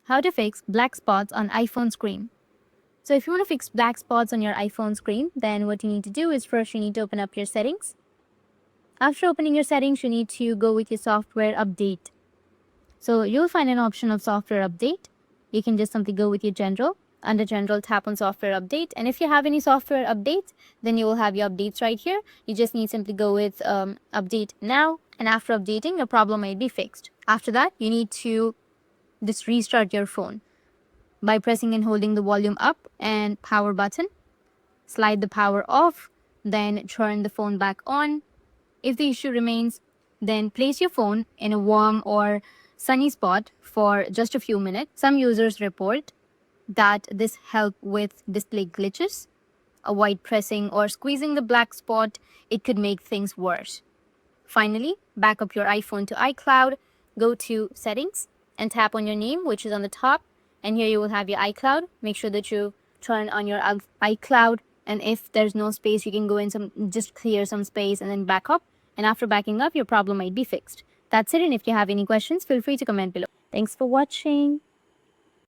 How to fix black spots on iPhone screen. So if you want to fix black spots on your iPhone screen, then what you need to do is first you need to open up your settings. After opening your settings, you need to go with your software update. So you'll find an option of software update. You can just simply go with your general. Under general, tap on software update. And if you have any software updates, then you will have your updates right here. You just need simply go with update now. And after updating, your problem might be fixed. After that, you need to just restart your phone by pressing and holding the volume up and power button. Slide the power off, then turn the phone back on. If the issue remains, then place your phone in a warm or sunny spot for just a few minutes. Some users report that this helps with display glitches. Avoid pressing or squeezing the black spot, it could make things worse. Finally, back up your iPhone to iCloud, go to settings and tap on your name, which is on the top. And here you will have your iCloud. Make sure that you turn on your iCloud. And if there's no space, you can go in just clear some space and then back up. And after backing up, your problem might be fixed. That's it. And if you have any questions, feel free to comment below. Thanks for watching.